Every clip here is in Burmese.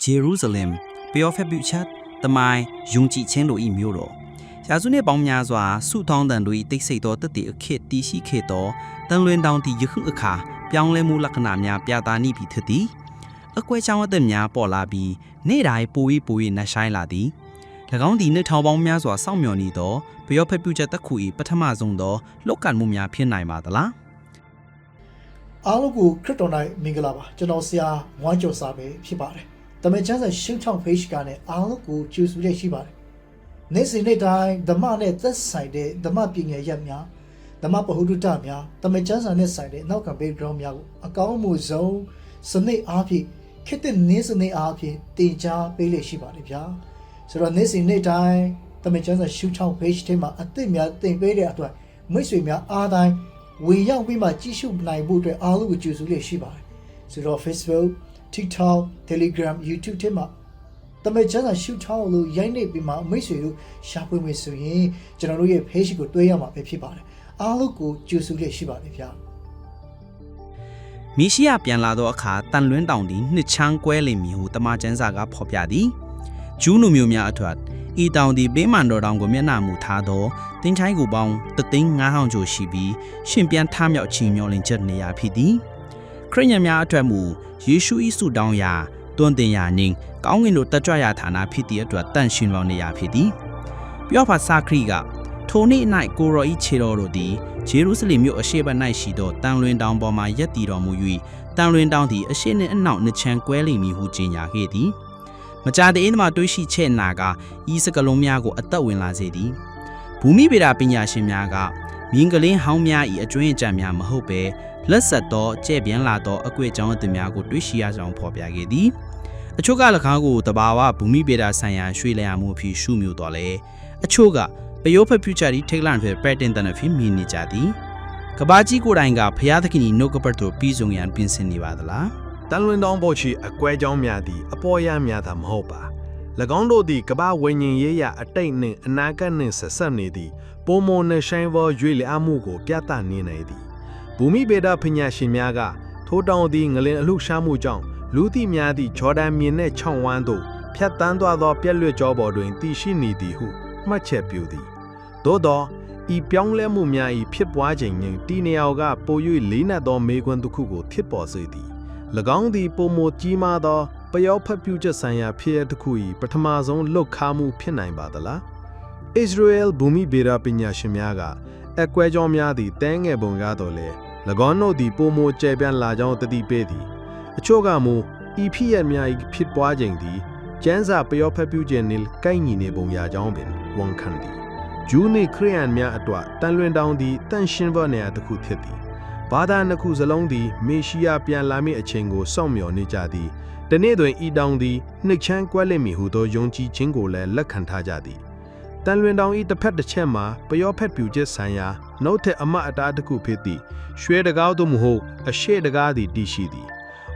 Jerusalem ပျော်ဖက်ပြုချက်တမိုင်းယုံကြည်ခြင်းတို့ဤမျိုးတော်ရာစုနှစ်ပေါင်းများစွာဆုထောင်းတန်တို့ဤတိတ်ဆိတ်သောတည်တည်အခက်တည်ရှိခဲ့သောတန်လွင်တောင်တည်ရခုအခါပြောင်းလဲမှုလက္ခဏာများပြသနိပြီဖြစ်သည်အကွဲချောင်းအသက်များပေါ်လာပြီးနေ့တိုင်းပို၍နှဆိုင်လာသည်၎င်းသည်နှစ်ထောင်ပေါင်းများစွာစောင့်မျှော်နေသောပျော်ဖက်ပြုချက်တစ်ခု၏ပထမဆုံးသောလောကမှုများဖြစ်နိုင်ပါသလားအားလုံးကိုခရစ်တော်၌မင်္ဂလာပါကျွန်တော်ဆရာဝမ်းကျော်စာပဲဖြစ်ပါတယ်။တမန်ကျမ်းစာရှင်းချောင်း page ကနေအားလုံးကိုကြိုဆိုရရှိပါတယ်။နေ့စဉ်နေ့တိုင်းဓမ္မနဲ့သက်ဆိုင်တဲ့ဓမ္မပညာရပ်များဓမ္မပဟုဒ္ဒတများတမန်ကျမ်းစာနဲ့ဆိုင်တဲ့နောက်က background များကိုအကောင်းမှုဆုံးစနစ်အားဖြင့်ခေတ်တဲ့နေ့စဉ်နေ့အားဖြင့်တင်ကြားပေးလေရှိပါတယ်ဗျာ။ဆိုတော့နေ့စဉ်နေ့တိုင်းတမန်ကျမ်းစာရှင်းချောင်း page ထဲမှာအသစ်များတင်ပေးတဲ့အတွက်မိတ်ဆွေများအားတိုင်းဝင်ရောက်ပြီးမှကြည့်ရှုနိုင်ဖို့အတွက်အားလုံးကိုကြိုဆိုလေရှိပါတယ်ဆိုတော့ Facebook TikTok Telegram YouTube ထဲမှာတမန်ကျမ်းစာရှုထောင်းလို့ရိုက်နေပြီးမှမိတ်ဆွေတို့ရှာဖွေမယ်ဆိုရင်ကျွန်တော်တို့ရဲ့ page ကိုတွေ့ရမှာပဲဖြစ်ပါတယ်အားလုံးကိုကြိုဆိုလေရှိပါတယ်ဗျာမီရှိယပြန်လာသောအခါတန်လွင်းတောင်သည်နှစ်ချမ်းကွဲလိမ့်မည်ဟုတမန်ကျမ်းစာကဖော်ပြသည်ဂျူးလူမျိုးများအထွတ်ဤတောင်သည်ပေးမှန်တော်တောင်ကိုမျက်နှာမူထားသောတင်းချိုင်းကိုပေါင်း3,500ကျော်ရှိပြီးရှင်ပြန်ထမြောက်ချီမျောလင်ချက်နေရာဖြစ်သည်ခရစ်ယာန်များအတွက်မူယေရှု၏ဆုတောင်းရာတွန်းတင်ရာနှင့်ကောင်းကင်တို့တက်ကြွရာဌာနဖြစ်သည့်အတွက်တန်ရှင်ပေါင်းနေရာဖြစ်သည်ပြောဖာစာခရီကထိုနေ့၌ကိုရောဤခြေတော်တို့သည်ဂျေရုဆလင်မြို့အရှေ့ဘက်၌ရှိသောတန်လွင်တောင်ပေါ်မှရပ်တည်တော်မူ၍တန်လွင်တောင်သည်အရှေ့နှင့်အနောက်နှစ်ချမ်းကွဲလိမ့်မည်ဟုကြေညာခဲ့သည်မကြာတည်းမှာတွေးရှိချက်နာကဤစကလုံးများကိုအသက်ဝင်လာစေသည်ဘူမိဗေဒပညာရှင်များကမြင်းကလင်းဟောင်းများ၏အကျွမ်းအကြံများမဟုတ်ဘဲလက်ဆက်သောကျဲ့ပြန်လာသောအကွေ့အကြောင်းအသစ်များကိုတွေးရှိရကြောင်းဖော်ပြခဲ့သည်အချို့က၎င်းကိုတဘာဝဘူမိဗေဒဆိုင်ရာရွှေ့လျာမှုအဖြစ်ရှုမြူတော်လဲအချို့ကပယောဖက်ဖျူချာရီထိတ်လန့်ဖြစ်ပက်တင်တန်အဖြစ်မြင်နေကြသည်ကဘာကြီးကိုယ်တိုင်ကဖျားသခင်၏နှုတ်ကပတ်သို့ပြီးဆုံးရန်ပြင်ဆင်နေပါသလားတန်လွင်တောင်ပေါ်ရှိအကွဲကြောင်းများသည့်အပေါ်ရများသာမဟုတ်ပါ၎င်းတို့သည်ကမ္ဘာဝိညာဉ်ရေးရာအတိတ်နှင့်အနာဂတ်နှင့်ဆက်ဆက်နေသည့်ပုံမနှဆိုင်သောရွေလျားမှုကိုပြသနေနေသည်ဘူမိဗေဒပညာရှင်များကထိုတောင်သည်ငလင်အလှရှားမှုကြောင့်လူသိများသည့်ဂျော်ဒန်မြစ်နှင့်ချောင်းဝမ်းသို့ဖြတ်တန်းသွားသောပြက်လွတ်ကြောပေါ်တွင်တည်ရှိနေသည်ဟုမှတ်ချက်ပြုသည်သို့သောဤပြောင်းလဲမှုများ၏ဖြစ်ပွားခြင်းနှင့်တီနေရာကပို၍လေးနက်သောမေခွန်းတစ်ခုကိုဖြစ်ပေါ်စေသည်၎င်းသည်ပုံမကြီးမားသောပယောဖက်ပြုချက်ဆိုင်ရာဖြစ်ရတစ်ခု၏ပထမဆုံးလှုပ်ခါမှုဖြစ်နိုင်ပါသလားဣသရေလဘူမိဗေဒပညာရှင်များကအကွဲကြောင်းများသည့်တဲငယ်ပုံကားတော်လဲ၎င်းတို့သည်ပုံမကျဲပြန်လာကြောင်းတတိပေးသည်အချို့ကမူဤဖြစ်ရများ၏ဖြစ်ပွားခြင်းသည်ကျမ်းစာပယောဖက်ပြုခြင်းနှင့်ကိုက်ညီနေပုံရာကြောင်းပင်ဝန်ခံသည်ဂျူးနှင့်ခရစ်ယာန်များအတွက်တန်လွင်တောင်သည်တန်ရှင်းသောနေရာတစ်ခုဖြစ်သည်ဘာသာနှစ်ခုစလုံးသည်မေရှိယပြန်လာမည့်အချိန်ကိုစောင့်မျှော်နေကြသည်တနေ့တွင်ဤတောင်သည်နှစ်ချမ်းကွဲလိမ့်မည်ဟုသောယုံကြည်ခြင်းကိုလည်းလက်ခံထားကြသည်တန်လွင်တောင်ဤတစ်ဖက်တစ်ချက်မှာပယောဖက်ပြူချက်ဆိုင်ရာနှုတ်ထက်အမတ်အတားတစ်ခုဖြစ်သည့်ရွှေတကားသို့မဟုတ်အရှေ့တကားသည်တည်ရှိသည်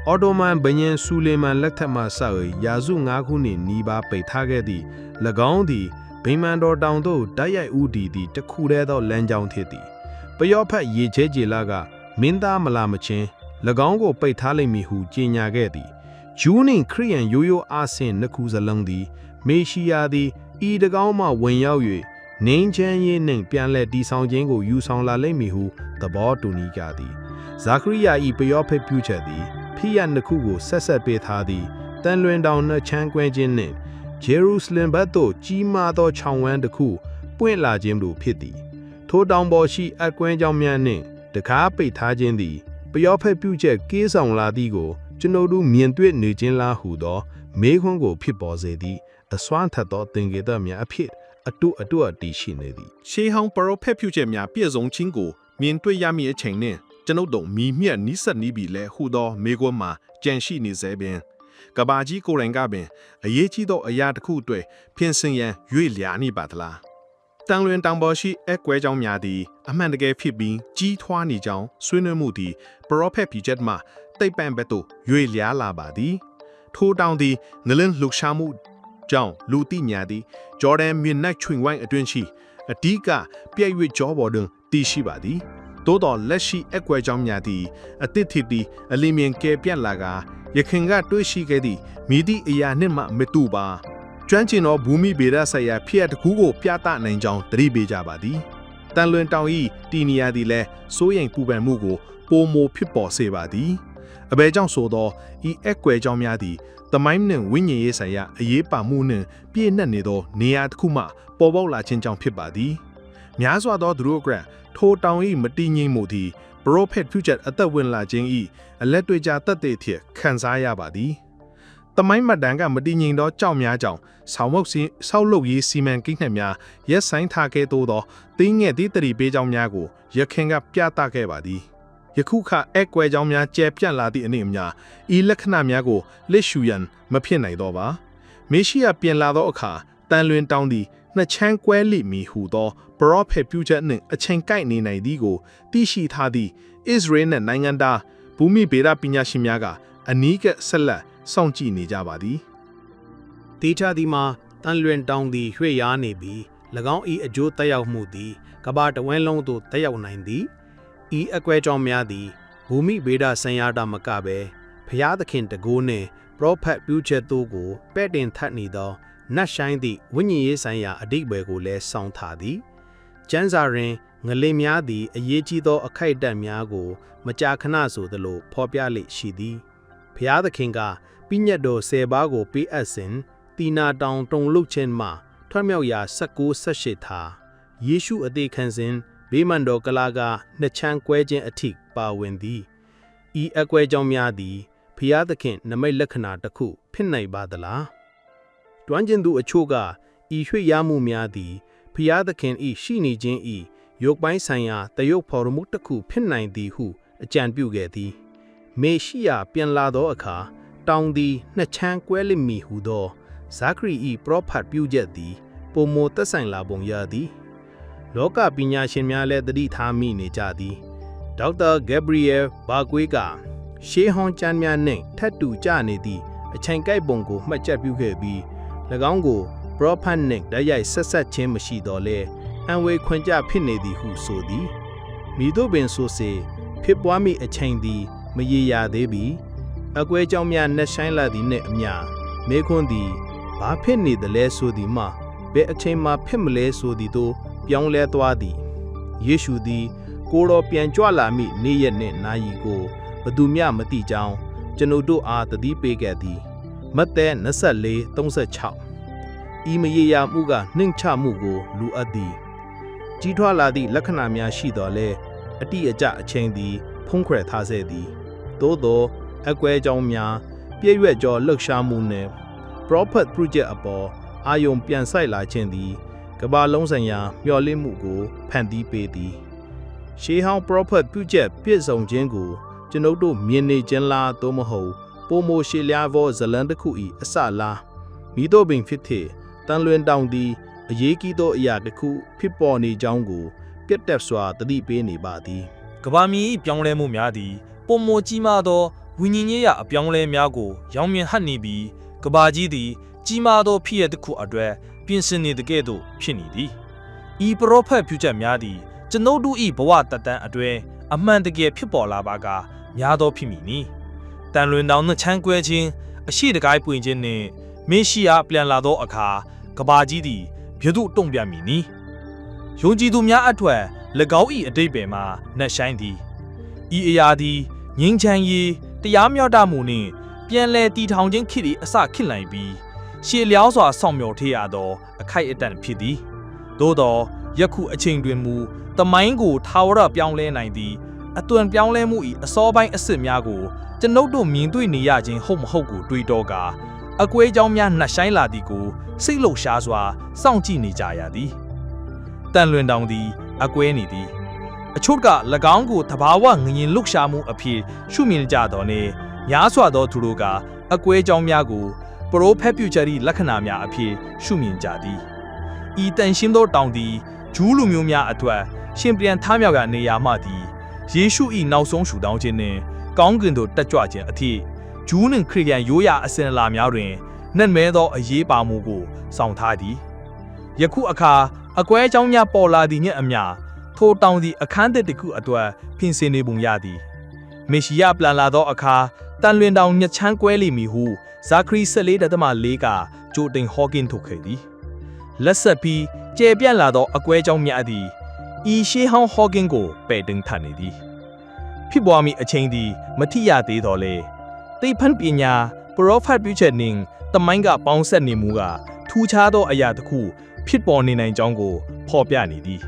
အော်တိုမန်ဘယင်ဆူလေမန်လက်ထက်မှစ၍ရာစု9ခုနှင့်နီးပါးပိတ်ထားခဲ့သည့်၎င်းသည်ဗိမာန်တော်တောင်သို့တိုက်ရိုက်ဦးတည်သည့်တစ်ခုတည်းသောလမ်းကြောင်းဖြစ်သည်ပယောဖက်ရေချဲကြေလာကမင်းသားမလာမချင်း၎င်းကိုပိတ်ထားလိမ့်မည်ဟုကြေညာခဲ့သည်ဂျူးနှင့်ခရစ်ယာန်ရိုးရိုးအားဆင့်နှစ်ခုစလုံးသည်မေရှိယသည်ဤတကောင်းမှဝင်ရောက်၍နင်းချမ်းရေးနှင့်ပြန်လည်တည်ဆောင်ခြင်းကိုယူဆောင်လာလိမ့်မည်ဟုသဘောတူညီကြသည်ဇာခရိယာ၏ပယောဖက်ပြုချက်သည်ဖြစ်ရနှစ်ခုကိုဆက်ပေးထားသည်တန်လွင်တောင်နှချမ်းကွဲခြင်းနှင့်ဂျေရုဆလင်ဘတ်သို့ကြီးမားသောခြောင်ဝမ်းတစ်ခုပွင့်လာခြင်းတို့ဖြစ်သည်ထိုတောင်ပေါ်ရှိအကွဲကြောင်းများနှင့်တကားပိတ်ထားခြင်းသည်ပယောဖက်ပြုချက်ကေးဆောင်လာသည်ကိုကျွန်ုပ်တို့မြင်တွေ့နေခြင်းလားဟုသောမေးခွန်းကိုဖြစ်ပေါ်စေသည်အစွမ်းထက်သောသင်္ကေတများအဖြစ်အတုအတီးရှိနေသည်ရှေးဟောင်းပရောဖက်ပြုချက်များပြည့်စုံခြင်းကိုမြင်တွေ့ရမည့်အချိန်နှင့်ကျွန်ုပ်တို့မြည်မြတ်နီးစပ်နီးပြီလဲဟုသောမေးခွန်းမှာကြံရှိနေစေပင်ကဘာကြီးကိုယ်တိုင်ကပင်အရေးကြီးသောအရာတစ်ခုအတွက်ပြင်ဆင်ရန်ရွေ့လျာနေပါသလားတန်လွင်တောင်ပေါ်ရှိအကွဲကြောင်းများသည်အမှန်တကယ်ဖြစ်ပြီးကြီးထွားနေကြောင်းဆွေးနွေးမှုသည်ပရောဖက်ပြုချက်မှတိတ်ပံ့ဘက်သို့ရွေ့လျာလာပါသည်ထိုတောင်သည်ငလင်းလှုပ်ရှားမှုကြောင့်လူသိများသည်ဂျော်ဒန်မြစ်နက်ချွင်ဝိုင်းအတွင်းရှိအဓိကပြည့်၍ကြောပေါ်တွင်တည်ရှိပါသည် တိုးတော်လက်ရှိအကွဲကြောင့်များသည့်အသစ်ထီတီအလီမြင်ကဲပြက်လာကရခင်ကတွေးရှိခဲ့သည့်မိသည့်အရာနှင့်မှမတူပါကျွမ်းကျင်သောဘူမိဗေဒဆိုင်ရာဖြစ်တစ်ခုကိုပြသနိုင်ကြောင်းသတိပေးကြပါသည်တန်လွင်တောင်ဤတီနီယာသည်လည်းစိုးရိမ်ပူပန်မှုကိုပိုမိုဖြစ်ပေါ်စေပါသည်အဘဲကြောင့်ဆိုသောဤအကွဲကြောင့်များသည့်တမိုင်းနှင့်ဝိညာဉ်ရေးဆိုင်ရာအရေးပါမှုနှင့်ပြည့်နှက်နေသောနေရာတစ်ခုမှပေါ်ပေါက်လာခြင်းကြောင့်ဖြစ်ပါသည်များစွာသောသူတို့ကထိုတောင်ဤမတည်ငြိမ်မှုသည် Prophet Future အသက်ဝင်လာခြင်းဤအလက်တွေ့ကြသက်သေဖြစ်ခံစားရပါသည်တမိုင်းမှတ်တမ်းကမတည်ငြိမ်သောကြောင့်များကြောင့်ဆောက်လုပ်ရေးစီမံကိန်းနှင့်များရက်ဆိုင်ထားခဲ့သောတင်းငယ်သည့်တရီပေးကြောင်းများကိုရခင်ကပြသခဲ့ပါသည်ယခုခအကွဲကြောင်းများကျဲပြန့်လာသည့်အနေအများဤလက္ခဏာများကိုလက်ရှုရန်မဖြစ်နိုင်တော့ပါမေရှိယပြင်လာသောအခါတန်လွင်တောင်းသည်နှစ်ချမ်းကွဲလိမီဟုသော Prophet Future နှင့်အချိန်ကိုက်နေနိုင်သည်ကိုသိရှိထားသည့် Israel နှင့်နိုင်ငံသားဘူမိဗေဒပညာရှင်များကအနီးကပ်ဆက်လက်စောင့်ကြည့်နေကြပါသည်တေချာဒီမှာတန်လွင်တောင်သည်ရွှေ့ရားနေပြီး၎င်း၏အကျိုးသက်ရောက်မှုသည်ကမ္ဘာတဝန်းလုံးသို့သက်ရောက်နိုင်သည်ဤအကွဲကြောင့်များသည်ဘူမိဗေဒဆံရတာမကပဲဖျားသခင်တကိုးနှင့် Prophet Future တို့ကိုပဲ့တင်ထပ်နေသောနတ်ဆိုင်သည့်ဝိညာဉ်ရေးဆိုင်ရာအဓိပ္ပာယ်ကိုလည်းစောင့်ထားသည်ကျမ်းစာတွင်ငလင်များသည်အရေးကြီးသောအခိုက်အတန့်များကိုမကြာခဏဆိုသလိုဖော်ပြလေ့ရှိသည်ဖျားသခင်ကပြည့်ညတ်တော်10ပါးကိုပေးအပ်စဉ်တီနာတောင်တုံလုခြင်းမှထွက်မြောက်ရာ19-18ထားယေရှုအသေးခံစဉ်ဘေးမန်တော်ကလာကနှစ်ချမ်းကွဲခြင်းအထိပါဝင်သည်ဤအကွဲကြောင့်များသည်ဖျားသခင်နမိတ်လက္ခဏာတစ်ခုဖြစ်နိုင်ပါသလားတွမ်းကျင်သူအချို့ကဤရွှေ့ရမှုများသည်ဖျားသခင်ဤရှိနေခြင်းဤရုပ်ပိုင်းဆိုင်ရာတရုပ်ဖော်မှုတစ်ခုဖြစ်နိုင်သည်ဟုအကြံပြုခဲ့သည်မေရှိယပြန်လာသောအခါတောင်သည်နှစ်ချမ်းကွဲလိမ့်မည်ဟုသောဇာခရီဤပရောဖက်ပြုချက်သည်ပုံမသက်ဆိုင်လာပုံရသည်လောကပညာရှင်များလည်းသတိထားမိနေကြသည်ဒေါက်တာဂက်ဘရီယယ်ဘာကွေးကရှေးဟောင်းကျမ်းများနှင့်ထပ်တူကြနေသည့်အချိန်ကိုက်ပုံကိုမှတ်ချက်ပြုခဲ့ပြီး၎င်းကိုပရောဖက်နှင့်ဓာတ်ရိုက်ဆက်ခြင်းမရှိတော့လဲအံဝေခွင့်ကြဖြစ်နေသည်ဟုဆိုသည်မိတို့ပင်ဆိုစေဖြစ်ပွားမိအချိန်သည်မရေရာသေးပြီအကွဲကြောင့်များနှက်ဆိုင်လာသည်နှင့်အမျှမေခွန်းသည်ဘာဖြစ်နေသလဲဆိုသည်မှဘယ်အချိန်မှဖြစ်မလဲဆိုသည်တို့ပြောင်းလဲသွားသည်ယေရှုသည်ကိုယ်တော်ပြန်ကြွလာမိနေ့ရက်နှင့်နာရီကိုဘသူမျှမသိကြောင်းကျွန်ုပ်တို့အားသတိပေးခဲ့သည်မဿဲ24:36ဤမရေရာမှုကနှိမ့်ချမှုကိုလူအပ်သည်ကြီးထွားလာသည့်လက္ခဏာများရှိတော်လဲအတိအကျအချိန်သည်ဖုံးခွဲထားစေသည်သို့သောအကွဲကြောင်းများပြည့်ရွက်ကြောလှုပ်ရှားမှုနှင့် Prophet Project အပေါ်အာယုံပြန်ဆိုင်လာခြင်းသည်ကမ္ဘာလုံးဆိုင်ရာမျှော်လင့်မှုကိုဖန်တီးပေးသည်ရှေးဟောင်း Prophet Project ပြည့်စုံခြင်းကိုကျွန်ုပ်တို့မြင်နေခြင်းလားသို့မဟုတ်ပိုမိုရှေလျားသောဇလံတစ်ခု၏အစလားမိတို့ပင်ဖြစ်သည့်တန်လွင်တောင်သည်အရေးကြီးသောအရာတစ်ခုဖြစ်ပေါ်နေကြောင်းကိုပြတ်တက်စွာသတိပေးနေပါသည်ကမ္ဘာမြေ၏ပြောင်းလဲမှုများသည်ပုံမကြီးမားသောဝိညာဉ်ရေးရာအပြောင်းလဲများကိုရောင်မြင်ဟပ်နေပြီးကမ္ဘာကြီးသည်ကြီးမားသောဖြစ်ရတစ်ခုအတွက်ပြင်ဆင်နေတကဲ့သို့ဖြစ်နေသည်ဤပရောဖက်ပြုချက်များသည်ကျွန်ုပ်တို့၏ဘဝတတန်းအတွင်းအမှန်တကယ်ဖြစ်ပေါ်လာပါကများသောဖြစ်မည်နီတန်လွင်တောင်နှချမ်းကွဲခြင်းအရှိတကိုင်းပွင့်ခြင်းနှင့်မေရှိယပြန်လာသောအခါကမ္ဘာကြီးသည်ဘယ်သို့တုံ့ပြန်မည်နီယုံကြည်သူများအထွတ်၎င်း၏အတိတ်ပင်မှာနှက်ဆိုင်သည်ဤအရာသည်ငြိမ်းချမ်းရေးတရားမျှတမှုနှင့်ပြန်လည်တည်ထောင်ခြင်းခေတ်၏အစခေတ်လိုက်ပြီးရှေလျောင်းစွာဆောင်မျှော်ထရသောအခိုက်အတန့်ဖြစ်သည်သို့သောယခုအချိန်တွင်မူတမိုင်းကိုထာဝရပြောင်းလဲနိုင်သည်အသွင်ပြောင်းလဲမှု၏အစောပိုင်းအစ်စ်များကိုကျွန်ုပ်တို့မြင်တွေ့နေရခြင်းဟုတ်မဟုတ်ကိုတွေးတောကအကွဲကြောင်းများနှက်ဆိုင်လာသည်ကိုစိတ်လှုပ်ရှားစွာစောင့်ကြည့်နေကြရသည်တန်လွင်တောင်သည်အကွဲနေသည်အချို့က၎င်းကိုတဘာဝငြင်လှုပ်ရှားမှုအဖြစ်ရှုမြင်ကြတော်နေများစွာသောသူတို့ကအကွဲကြောင်းများကိုပရိုဖက်ပြုချက်၏လက္ခဏာများအဖြစ်ရှုမြင်ကြသည်ဤတန်ရှင်းသောတောင်သည်ဂျူးလူမျိုးများအတွက်ရှင်ပြန်ထားမြောက်ရာနေရာမှသည်ယေရှု၏နောက်ဆုံးရှုတောင်းခြင်းနှင့်ကောင်းကင်သို့တက်ကြွခြင်းအထိဂျူးနှင့်ခရစ်ယာန်ရိုးရာအစဉ်အလာများတွင်နှက်မဲသောအရေးပါမှုကိုဆောင်ထားသည်ယခုအခါအကွဲအကြောင်းများပေါ်လာသည်နှင့်အမျှ ထိုတောင်သည်အခန်းတစ်ခုအတွက်ပြင်ဆင်နေပုံရသည်မေရှိယပြန်လာသောအခါတန်လွင်တောင်ညချမ်းကွဲလိမ့်မည်ဟုဇာခရီ14.4ကကြိုတင်ဟောကင်းထုတ်ခဲ့သည်လက်ဆက်ပြီးကျေပြန့်လာသောအကွဲကြောင့်များသည်ဤရှေးဟောင်းဟောကင်းကိုပယ်တင်ထနေသည်ဖြစ်ပွားမည်အချိန်သည်မထိရသေးတော်လေသိဖန်ပညာပရောဖက်ပြုချက်နှင့်တမိုင်းကပေါင်းဆက်နေမှုကထူးခြားသောအရာတစ်ခုဖြစ်ပေါ်နေနိုင်ကြောင်းကိုဖော်ပြနေသည်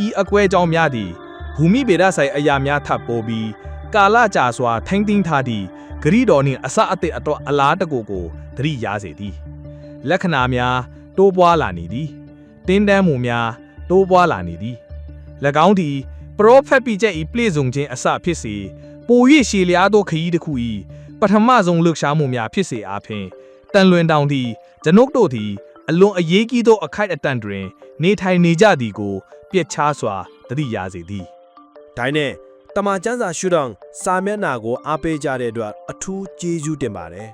ဤအကွဲကြောင့်များသည်ဘူမိဗေဒဆိုင်အရာများထပ်ပေါ်ပြီးကာလကြာစွာထိမ့်သိမ်းထားသည့်ဂရိတော်နှင့်အစအသည့်အတွက်အလားတကူကိုသတိရစေသည်လက္ခဏာများတိုးပွားလာနေသည်တင်းတန်းမှုများတိုးပွားလာနေသည်၎င်းသည်ပရောဖက်ပြချက်ဤပြည့်စုံခြင်းအစဖြစ်စေပို၍ရှည်လျားသောခရီးတစ်ခု၏ပထမဆုံးလှုပ်ရှားမှုများဖြစ်စေအားဖြင့်တန်လွင်တောင်သည်ကျွန်ုပ်တို့သည်အလွန်အရေးကြီးသောအခိုက်အတန့်တွင်နေထိုင်နေကြသည်ကိုပြည့်ချားစွာသတိရစေသည် ဒါနဲ့တမန်ကျမ်းစာရှုထောင့်စာမျက်နှာကိုအားပေးကြတဲ့အတွက်အထူးကျေးဇူးတင်ပါတယ်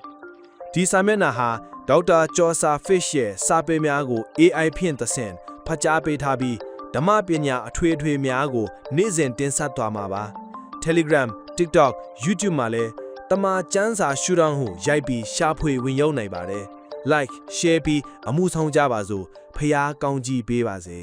ဒီစာမျက်နှာဟာဒေါက်တာကျော်စာဖစ်ရဲ့စာပေများကို AI ဖြင့်သင်ဖတ်ကြားပေးထားပြီးဓမ္မပညာအထွေထွေများကိုနေ့စဉ်တင်ဆက်သွားမှာပါ Telegram TikTok YouTube မှာလည်းတမန်ကျမ်းစာရှုထောင့်ဟုရိုက်ပြီးရှာဖွေဝင်ရောက်နိုင်ပါတယ် Like Share ပြီးအမှုဆောင်ကြပါစို့ဖျားကောင်းကြီးပေးပါစေ